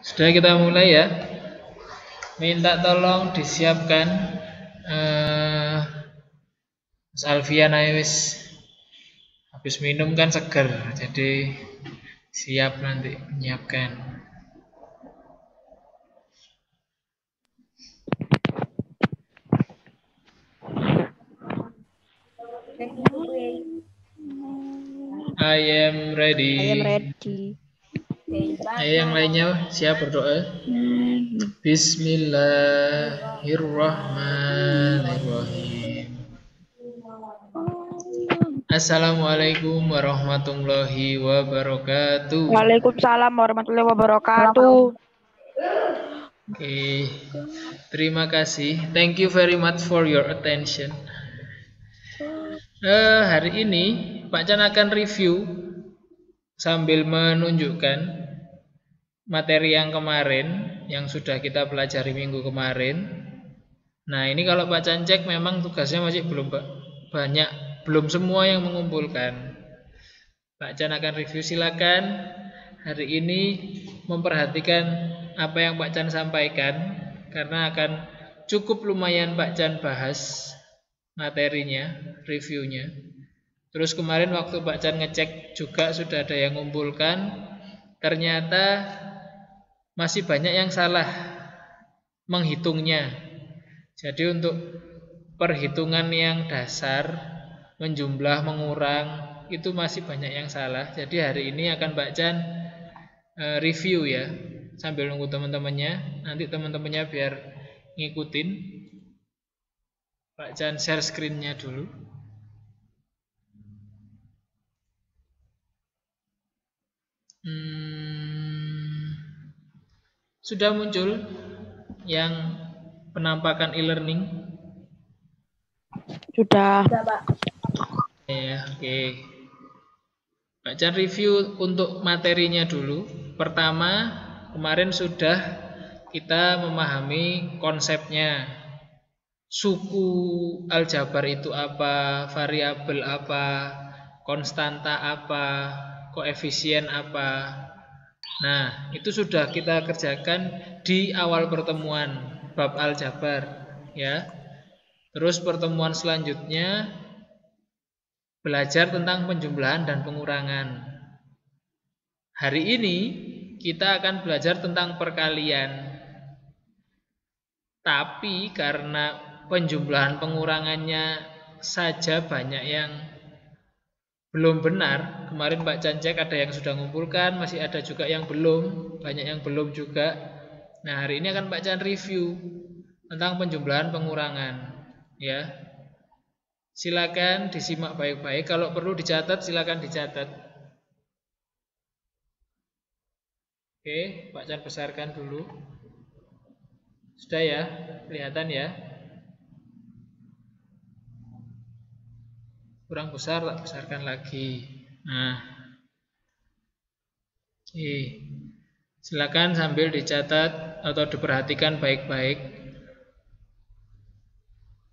Sudah, kita mulai ya. Minta tolong disiapkan Mas Alfian wis habis minum kan seger, jadi siap nanti menyiapkan. I am ready. Ayo yang lainnya siap berdoa. Bismillahirrahmanirrahim. Assalamualaikum warahmatullahi wabarakatuh. Waalaikumsalam warahmatullahi wabarakatuh. Oke, terima kasih. Thank you very much for your attention. Hari ini Pak Chan akan review sambil menunjukkan materi yang kemarin yang sudah kita pelajari minggu kemarin. Nah, ini kalau Pak Chan cek memang tugasnya masih belum banyak, belum semua yang mengumpulkan. Pak Chan akan review, silakan hari ini memperhatikan apa yang Pak Chan sampaikan, karena akan cukup lumayan Pak Chan bahas materinya, reviewnya. Terus kemarin waktu Pak Chan ngecek juga sudah ada yang mengumpulkan, ternyata masih banyak yang salah menghitungnya. Jadi untuk perhitungan yang dasar, menjumlah, mengurang, itu masih banyak yang salah. Jadi hari ini akan Pak Chan review ya, sambil nunggu teman-temannya. Nanti teman-temannya biar ngikutin. Pak Chan share screen-nya dulu. Sudah muncul yang penampakan e-learning? Sudah. Pak. Ya, oke. Pak Chan review untuk materinya dulu. Pertama, kemarin sudah kita memahami konsepnya. Suku aljabar itu apa, variabel apa, konstanta apa, koefisien apa. Nah, itu sudah kita kerjakan di awal pertemuan bab aljabar, ya. Terus pertemuan selanjutnya belajar tentang penjumlahan dan pengurangan. Hari ini kita akan belajar tentang perkalian. Tapi karena penjumlahan pengurangannya saja banyak yang belum benar. Kemarin Pak Chan cek ada yang sudah mengumpulkan, masih ada juga yang belum, banyak yang belum juga. Nah, hari ini akan Pak Chan review tentang penjumlahan pengurangan, ya. Silakan disimak baik-baik. Kalau perlu dicatat, silakan dicatat. Oke, Pak Chan besarkan dulu. Sudah ya, kelihatan ya. Kurang besar, tak besarkan lagi. Nah, oke. Silakan sambil dicatat atau diperhatikan baik-baik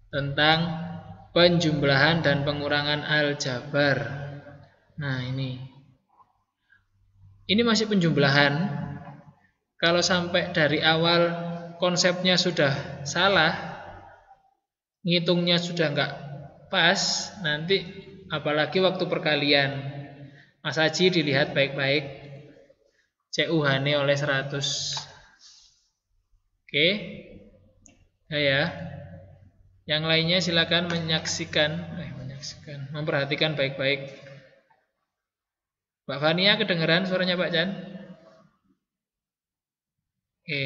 tentang penjumlahan dan pengurangan aljabar. Nah, ini masih penjumlahan. Kalau sampai dari awal konsepnya sudah salah, ngitungnya sudah enggak pas, nanti apalagi waktu perkalian. Mas Haji dilihat baik-baik. CUH-nya oleh 100. Oke. Ya. Yang lainnya silakan menyaksikan, memperhatikan baik-baik. Mbak Fania, kedengeran suaranya Pak Chan? Oke.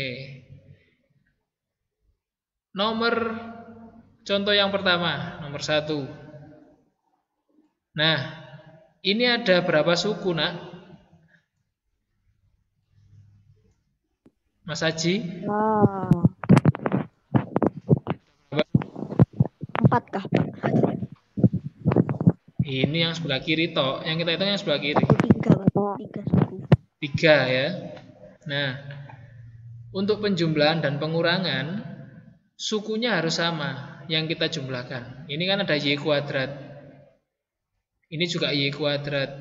Nomor contoh yang pertama, nomor 1. Nah, ini ada berapa suku, Nak? Mas Haji? 4 kah? Ini yang sebelah kiri toh, yang kita hitung yang sebelah kiri. 3 suku. 3 ya. Nah, untuk penjumlahan dan pengurangan, sukunya harus sama yang kita jumlahkan. Ini kan ada Y kuadrat. Ini juga Y kuadrat.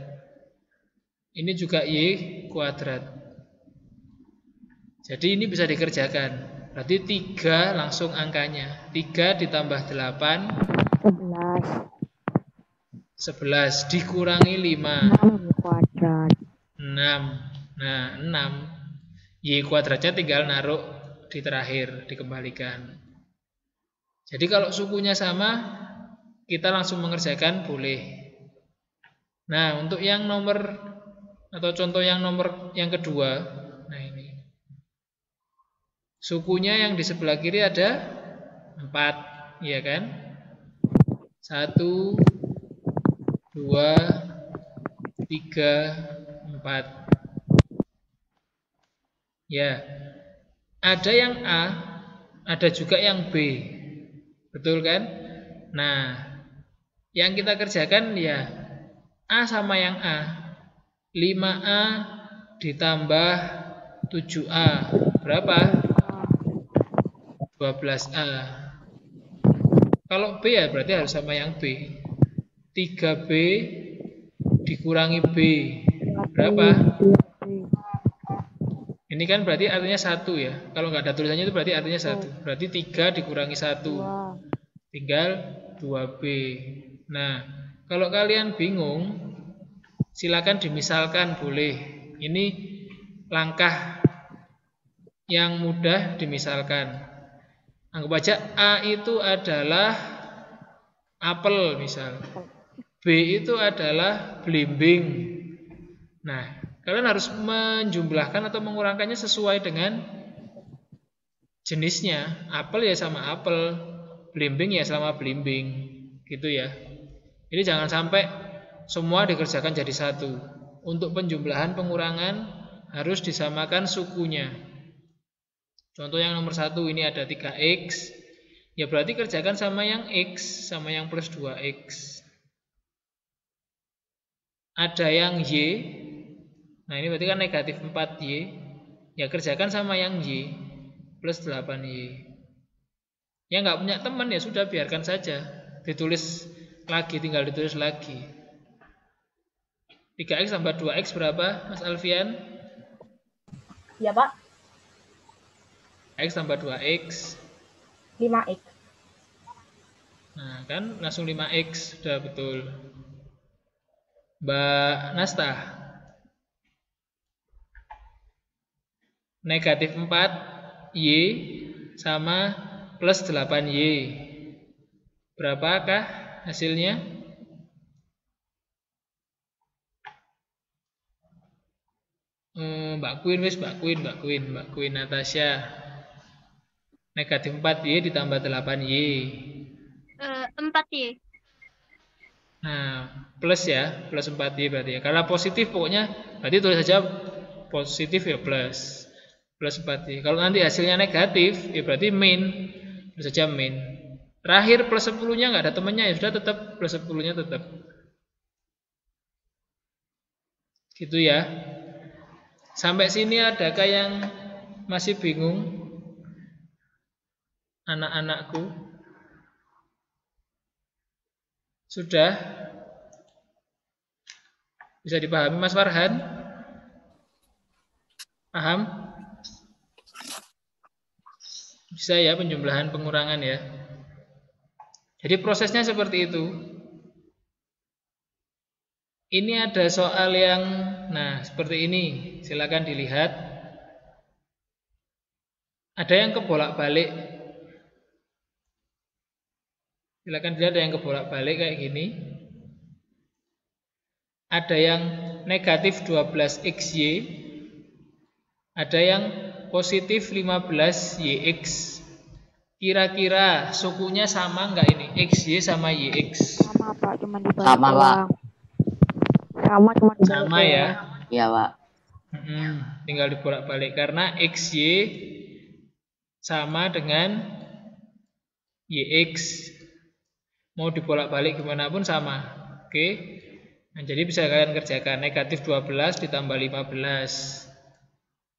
Ini juga Y kuadrat. Jadi ini bisa dikerjakan. Berarti 3 langsung angkanya. 3 ditambah 8, 11 dikurangi 5, 6 kuadrat. 6. Nah, 6. Y kuadratnya tinggal naruh di terakhir, dikembalikan. Jadi kalau sukunya sama, kita langsung mengerjakan boleh. Nah, untuk yang nomor atau contoh yang nomor yang kedua, nah ini. Sukunya yang di sebelah kiri ada 4, iya kan? 1, 2, 3, 4. Ya. Ada yang A, ada juga yang B. Betul kan? Nah, yang kita kerjakan ya A sama yang A. 5A ditambah 7A. Berapa? 12A. Kalau B ya berarti harus sama yang B. 3B dikurangi B. Berapa? Ini kan berarti artinya 1 ya. Kalau nggak ada tulisannya itu berarti artinya 1. Berarti 3 dikurangi 1. Tinggal 2B. Nah, kalau kalian bingung, silakan dimisalkan boleh. Ini langkah yang mudah dimisalkan. Anggap aja A itu adalah apel misal. B itu adalah belimbing. Nah, kalian harus menjumlahkan atau mengurangkannya sesuai dengan jenisnya. Apel ya sama apel, belimbing ya sama belimbing. Gitu ya. Jadi jangan sampai semua dikerjakan jadi satu. Untuk penjumlahan pengurangan harus disamakan sukunya. Contoh yang nomor 1 ini ada 3X. Ya berarti kerjakan sama yang X, sama yang plus 2X. Ada yang Y. Nah ini berarti kan negatif 4Y. Ya kerjakan sama yang Y, plus 8Y. Yang nggak punya teman ya sudah biarkan saja. Ditulis lagi, tinggal ditulis lagi. 3X tambah 2X berapa, Mas Alfian? Ya, Pak. X tambah 2X 5X. Nah kan langsung 5X. Sudah betul. Mbak Nasta, negatif 4Y sama plus 8Y. Berapakah hasilnya? Mbak Queen Natasha. Negatif 4Y ditambah 8Y. 4Y. Nah, plus ya, plus 4Y berarti ya. Kalau positif pokoknya berarti tulis saja positif ya plus. Plus 4Y. Kalau nanti hasilnya negatif, ya berarti min. Tulis saja min. Terakhir plus 10-nya nggak ada temannya, ya sudah tetap plus 10-nya tetap. Gitu ya. Sampai sini adakah yang masih bingung? Anak-anakku. Sudah? Bisa dipahami Mas Farhan? Paham? Bisa ya penjumlahan pengurangan ya. Jadi prosesnya seperti itu. Ini ada soal yang seperti ini. Silakan dilihat. Ada yang kebolak-balik. Silakan dilihat, ada yang kebolak-balik kayak gini. Ada yang negatif 12XY. Ada yang positif 15YX. Kira-kira sukunya sama nggak ini? XY sama YX? Sama Pak, cuma dibalik Sama, Pak. doang. Sama cuma dibalik Sama ya. Iya, Pak. Tinggal dibolak-balik karena XY sama dengan YX. Mau dibolak-balik gimana pun sama. Oke. Nah, jadi bisa kalian kerjakan negatif 12 ditambah 15.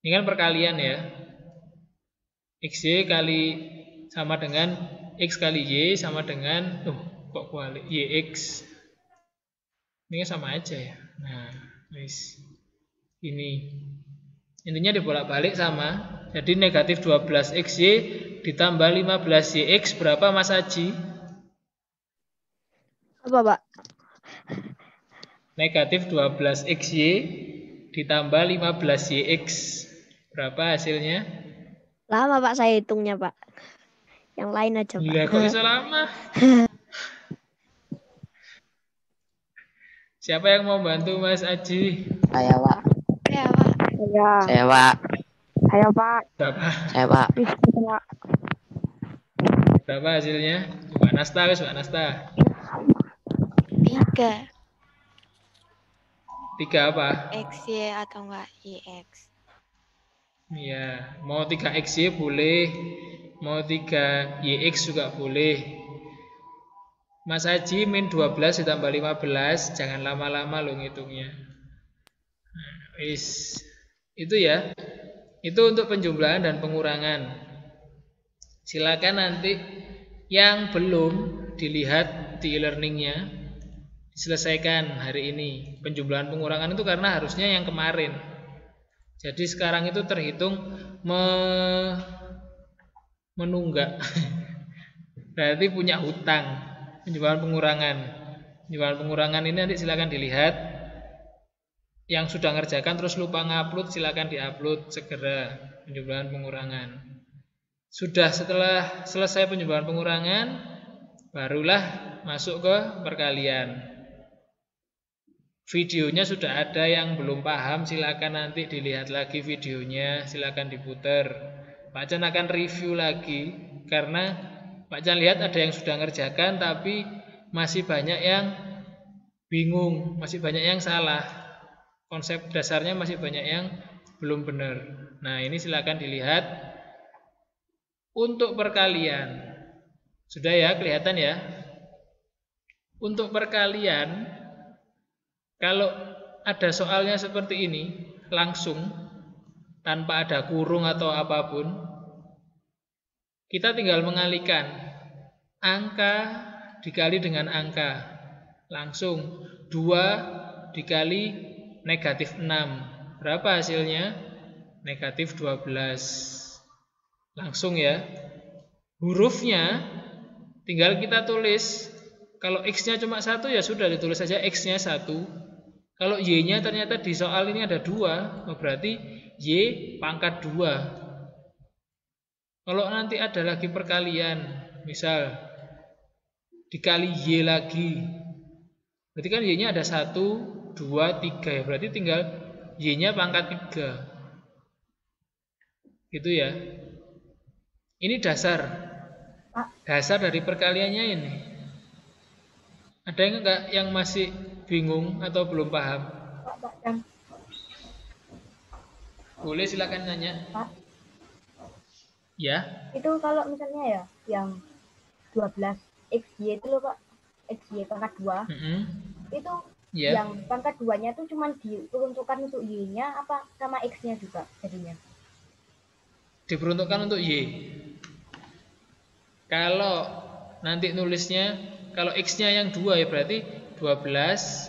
Ini kan perkalian ya. XY kali sama dengan X kali Y sama dengan kok balik YX. Ini kan sama aja ya. Nah, ini Intinya dibolak-balik sama. Jadi negatif 12XY ditambah 15YX berapa Mas Aji? Apa, Pak? Negatif 12XY ditambah 15YX. Berapa hasilnya? Lama, Pak, saya hitungnya, Pak. Yang lain aja, Pak. Gila, kok bisa lama? Siapa yang mau bantu Mas Aji? Saya, Pak. Ya, Pak. Ya. Saya, Pak. Ayo, Pak. Berapa? Saya, Pak. Pak. Berapa hasilnya? Mbak Nasta, wes Mbak Nasta. 3 3 apa? XY atau enggak YX. Iya, mau 3XY boleh, mau 3YX juga boleh. Mas Aji min 12 ditambah 15, jangan lama-lama lo ngitungnya. Wis, itu ya. Itu untuk penjumlahan dan pengurangan. Silakan nanti yang belum dilihat di e-learningnya diselesaikan hari ini. Penjumlahan pengurangan itu karena harusnya yang kemarin. Jadi sekarang itu terhitung menunggak. Berarti punya hutang. Penjumlahan pengurangan. Penjumlahan pengurangan ini nanti silakan dilihat. Yang sudah ngerjakan terus lupa ngupload, silakan diupload segera penjumlahan pengurangan. Sudah setelah selesai penjumlahan pengurangan, barulah masuk ke perkalian. Videonya sudah ada, yang belum paham silakan nanti dilihat lagi videonya, silakan diputar. Pak Chan akan review lagi karena Pak Chan lihat ada yang sudah ngerjakan tapi masih banyak yang bingung, masih banyak yang salah. Konsep dasarnya masih banyak yang belum benar. Nah, ini silakan dilihat. Untuk perkalian, sudah ya, kelihatan ya. Untuk perkalian, kalau ada soalnya seperti ini, langsung tanpa ada kurung atau apapun, kita tinggal mengalihkan angka dikali dengan angka. Langsung 2 dikali negatif 6. Berapa hasilnya? Negatif 12. Langsung ya. Hurufnya tinggal kita tulis. Kalau X-nya cuma 1 ya sudah ditulis saja X-nya 1. Kalau Y-nya ternyata di soal ini ada 2, berarti Y pangkat 2. Kalau nanti ada lagi perkalian, misal dikali Y lagi, berarti kan Y-nya ada 1, 2, 3 ya. Berarti tinggal Y-nya pangkat 3. Gitu ya. Ini dasar. Dasar dari perkaliannya ini. Ada yang enggak yang masih bingung atau belum paham? Pak Chan. Boleh silakan nanya. Pak, Ya. itu kalau misalnya ya yang 12 XY itu loh Pak, XY pangkat 2, itu Ya. yang pangkat 2-nya tuh cuma diperuntukkan untuk Y-nya apa sama X-nya juga jadinya? Diperuntukkan untuk Y. Kalau nanti nulisnya, kalau X-nya yang 2 ya berarti 12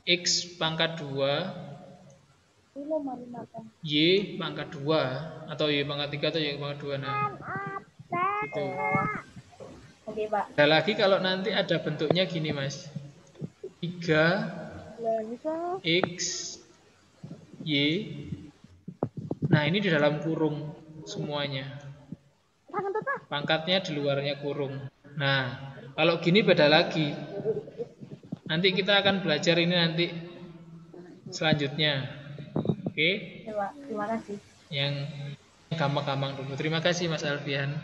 X pangkat 2 Y pangkat 2 atau Y pangkat 3 atau Y pangkat 2. Nah, gitu. Oke Pak. Ada lagi kalau nanti ada bentuknya gini Mas, 3 X Y. Nah, ini di dalam kurung semuanya. Pangkatnya di luarnya kurung. Nah, kalau gini beda lagi. Nanti kita akan belajar ini nanti selanjutnya. Oke? Ya, Pak. Terima kasih. Yang gampang-gampang dulu. Terima kasih Mas Alfian.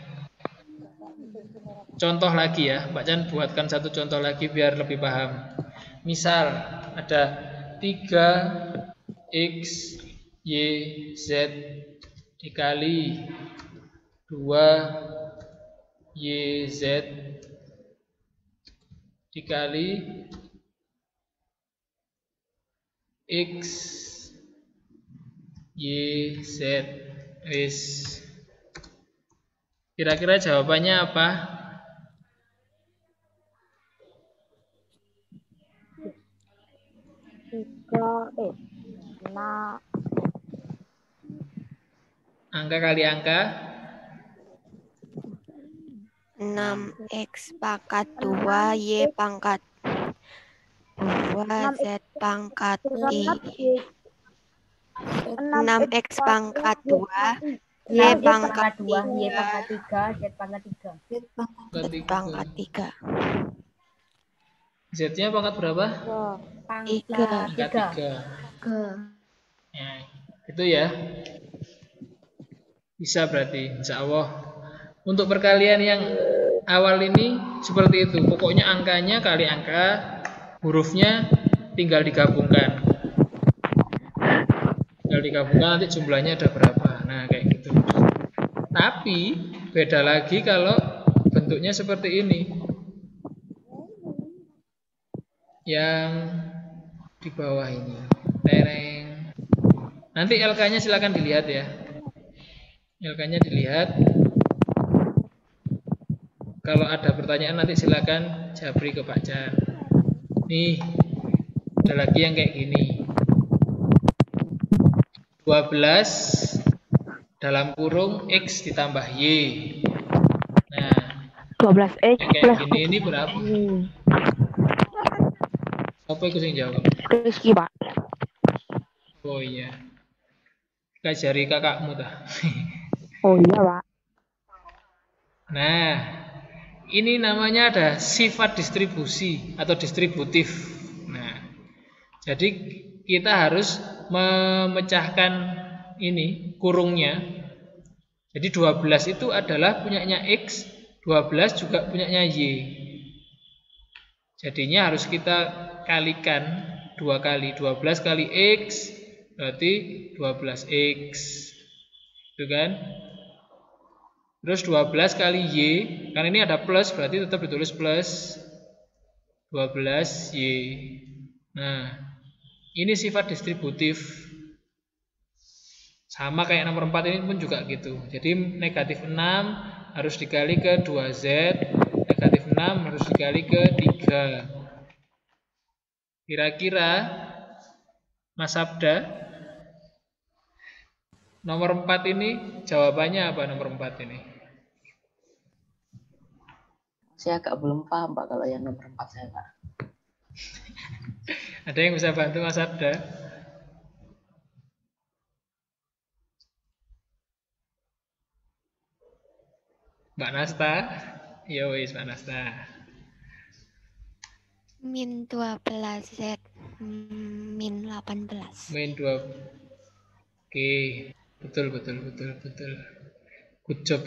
Contoh lagi ya, Pak Chan buatkan satu contoh lagi biar lebih paham. Misal ada 3X Y Z dikali 2YZ dikali X YZ. Wis. Kira-kira jawabannya apa? Angka kali angka. 6x pangkat 2 y pangkat 2 z pangkat i. 6x pangkat 2 y pangkat 2, y 3 pangkat 3, z pangkat 3. z pangkat 3. Z-nya pangkat berapa? Pangkat 3. Ya, itu ya. Bisa berarti, insya Allah. Untuk perkalian yang awal ini seperti itu. Pokoknya angkanya kali angka, hurufnya tinggal digabungkan. Tinggal digabungkan nanti jumlahnya ada berapa. Nah, kayak gitu. Tapi beda lagi kalau bentuknya seperti ini. Yang di bawah ini. Tereng. Nanti LK-nya silakan dilihat ya. LK-nya dilihat. Kalau ada pertanyaan nanti silakan japri ke Pak Chan. Nih, ada lagi yang kayak gini. 12 dalam kurung X ditambah Y. Nah, 12x kayak plus gini ini berapa? Apa itu yang jawab? Rizky, Pak. Oh iya. Kajari kakakmu dah. Oh iya, Pak. Nah, ini namanya ada sifat distribusi atau distributif. Nah, jadi kita harus memecahkan ini kurungnya. Jadi 12 itu adalah punyanya X, 12 juga punyanya Y. Jadinya harus kita kalikan 2 kali. 12 kali X berarti 12X. Itu kan? Terus 12 kali Y, kan ini ada plus berarti tetap ditulis plus 12Y. Nah, ini sifat distributif. Sama kayak nomor 4 ini pun juga gitu. Jadi negatif 6 harus dikali ke 2Z, negatif 6 harus dikali ke 3. Kira-kira Mas Sabda, nomor 4 ini jawabannya apa nomor 4 ini? Saya agak belum paham Pak kalau yang nomor 4 saya Pak. Ada yang bisa bantu Mas Sabda? Mbak Nasta? Ya wis Mbak Nasta. Min 12Z min 18. Min 2. Oke, betul. Good job.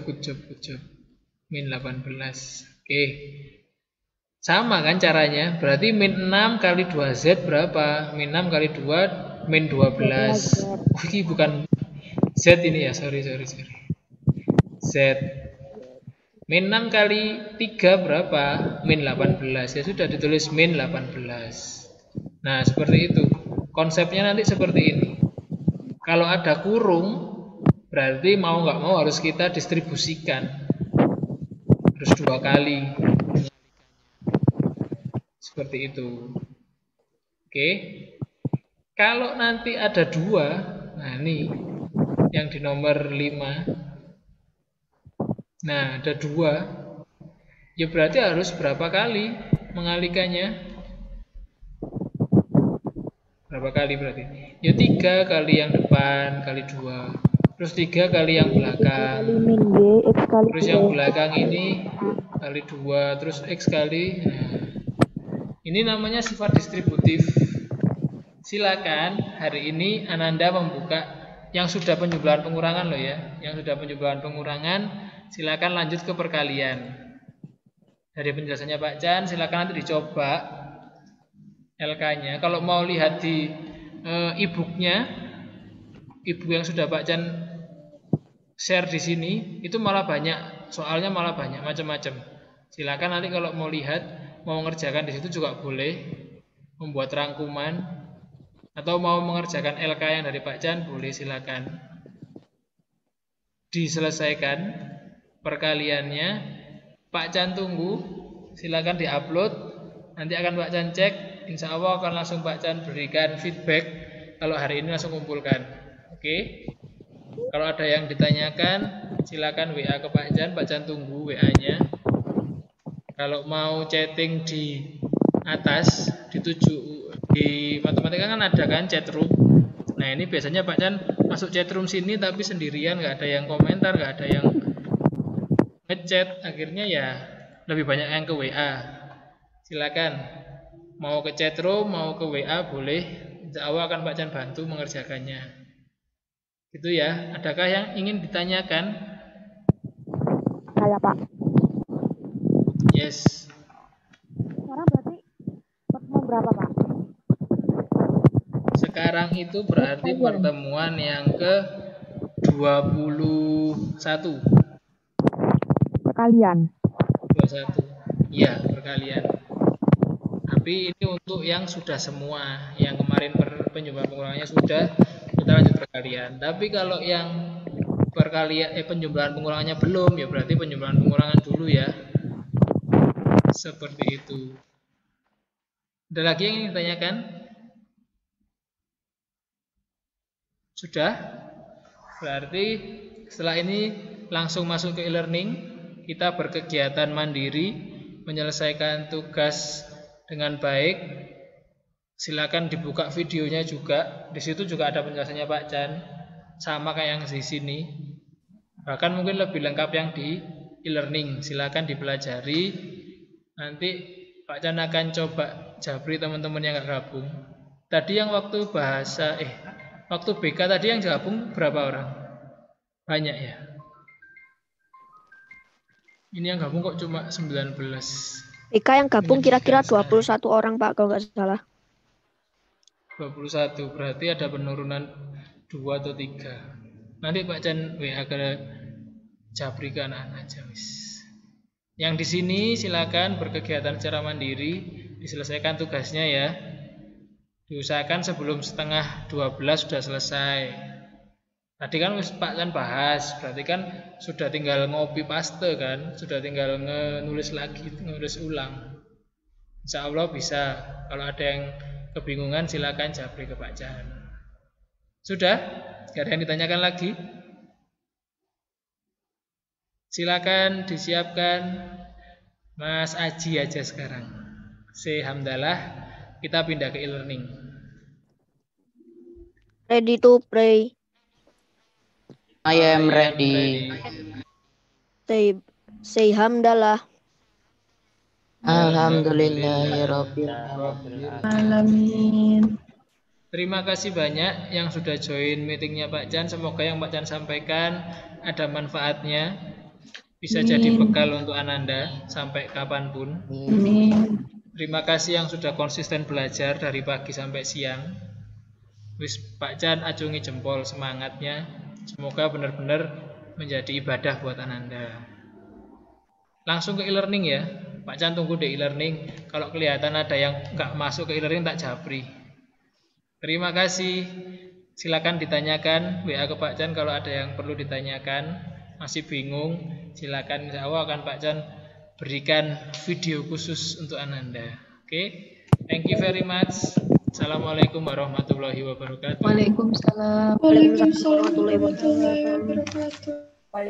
Min 18. Oke. Sama kan caranya? Berarti min 6 kali 2Z berapa? Min 6 kali 2 min 12. Oh, ini bukan Z ini ya, sorry. Z. Min 6 kali 3 berapa? Min 18. Ya sudah ditulis min 18. Nah, seperti itu. Konsepnya nanti seperti ini. Kalau ada kurung, berarti mau nggak mau harus kita distribusikan. Harus 2 kali. Seperti itu. Oke. Kalau nanti ada 2, nah ini yang di nomor 5. Nah, ada 2. Ya berarti harus berapa kali mengalikannya? Berapa kali berarti? Ya 3 kali yang depan kali 2. Terus 3 kali yang belakang. Terus yang belakang ini kali 2. Terus X kali. Nah, ini namanya sifat distributif. Silakan hari ini Ananda membuka yang sudah penjumlahan pengurangan loh ya. Yang sudah penjumlahan pengurangan silakan lanjut ke perkalian. Dari penjelasannya Pak Chan silakan nanti dicoba LK-nya. Kalau mau lihat di e-booknya, e-book yang sudah Pak Chan share di sini itu malah banyak, soalnya malah banyak macam-macam. Silakan nanti kalau mau lihat, mau mengerjakan di situ juga boleh, membuat rangkuman atau mau mengerjakan LK yang dari Pak Chan boleh, silakan diselesaikan perkaliannya. Pak Chan tunggu, silakan diupload, nanti akan Pak Chan cek, insya Allah akan langsung Pak Chan berikan feedback kalau hari ini langsung kumpulkan. Oke. Kalau ada yang ditanyakan, silakan WA ke Pak Jan tunggu WA-nya. Kalau mau chatting di atas, di matematika kan ada kan chatroom. Nah ini biasanya Pak Jan masuk chatroom sini tapi sendirian, nggak ada yang komentar, nggak ada yang ngechat. Akhirnya ya lebih banyak yang ke WA. Silakan mau ke chatroom, mau ke WA boleh. Insya Allah akan Pak Jan bantu mengerjakannya. Gitu ya. Adakah yang ingin ditanyakan? Saya Pak. Yes. Sekarang berarti pertemuan berapa Pak? Sekarang itu berarti pertemuan yang ke 21. Perkalian. 21. Iya, perkalian. Tapi ini untuk yang sudah semua. Yang kemarin penjumlahan pengulangannya sudah, kita lanjut perkalian. Tapi kalau yang perkalian penjumlahan pengulangannya belum, ya berarti penjumlahan pengulangan dulu ya. Seperti itu. Ada lagi yang ingin ditanyakan? Sudah? Berarti setelah ini langsung masuk ke e-learning. Kita berkegiatan mandiri, menyelesaikan tugas dengan baik. Silakan dibuka videonya juga. Di situ juga ada penjelasannya Pak Chan, sama kayak yang di sini. Bahkan mungkin lebih lengkap yang di e-learning. Silakan dipelajari. Nanti Pak Chan akan coba jabri teman-teman yang nggak gabung. Tadi yang waktu waktu BK tadi yang gabung berapa orang? Banyak ya. Ini yang gabung kok cuma 19. BK yang gabung kira-kira 21 orang Pak kalau nggak salah. 21, berarti ada penurunan 2 atau 3. Nanti Pak Chan WA ke Jabri ke anak-anak aja wis. Yang di sini silakan berkegiatan secara mandiri, diselesaikan tugasnya ya. Diusahakan sebelum setengah 12 sudah selesai. Tadi kan Pak Chan bahas, berarti kan sudah tinggal ngopi paste kan, sudah tinggal nulis lagi, nulis ulang. Insya Allah bisa. Kalau ada yang kebingungan silakan japri ke Pak Chan. Sudah? Gak ada yang ditanyakan lagi? Silakan disiapkan. Mas Aji aja sekarang. Say hamdalah. Kita pindah ke e-learning. Ready to pray. I am ready. Say hamdalah. Alhamdulillahirabbil alamin. Terima kasih banyak yang sudah join meetingnya Pak Chan. Semoga yang Pak Chan sampaikan ada manfaatnya, bisa jadi bekal untuk Ananda sampai kapanpun. Amin. Terima kasih yang sudah konsisten belajar dari pagi sampai siang. Wis Pak Chan acungi jempol semangatnya. Semoga benar-benar menjadi ibadah buat Ananda. Langsung ke e-learning ya. Pak Chan tunggu di e-learning. Kalau kelihatan ada yang nggak masuk ke e-learning tak japri. Terima kasih. Silakan ditanyakan WA ke Pak Chan kalau ada yang perlu ditanyakan. Masih bingung, silakan, insya Allah akan Pak Chan berikan video khusus untuk Ananda. Oke. Thank you very much. Assalamualaikum warahmatullahi wabarakatuh. Waalaikumsalam. Waalaikumsalam warahmatullahi wabarakatuh.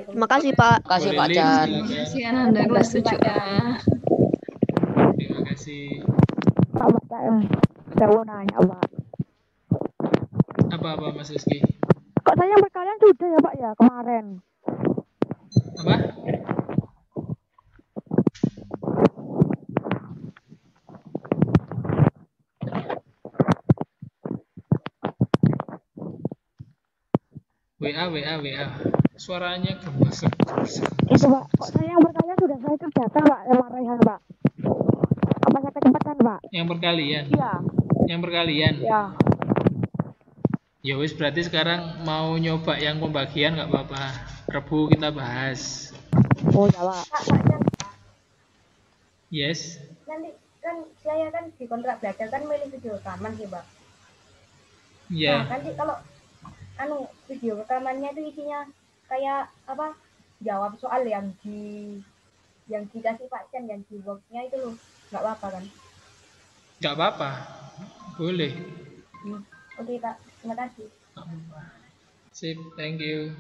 Terima kasih Pak. Terima kasih Pak Chan. Silakan. Kasih Ananda kelas 7A. Terima kasih. Pak Chan, saya mau nanya Pak. Apa Mas Rizky? Kok saya berkalian sudah ya Pak ya kemarin? Apa? WA. Suaranya gemes. Itu Pak, kok saya yang berkalian sudah saya kerjakan Pak, yang Raihan Pak. Apa saya kecepatan Pak? Yang perkalian. Iya. Yang perkalian. Iya. Ya wis berarti sekarang mau nyoba yang pembagian nggak apa-apa. Rebu kita bahas. Oh ya Pak. Yes. Nanti kan saya kan di kontrak belajar kan milih video rekaman sih Pak. Iya. Nah nanti kalau video rekamannya itu isinya kayak apa, jawab soal yang dikasih Pak Chan, yang di worknya itu loh, nggak apa-apa kan? Nggak apa-apa. Boleh. Oke Pak, terima kasih. Nggak apa-apa. Sip, thank you.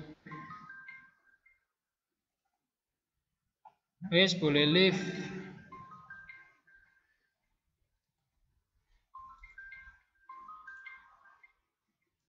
Wes, boleh live.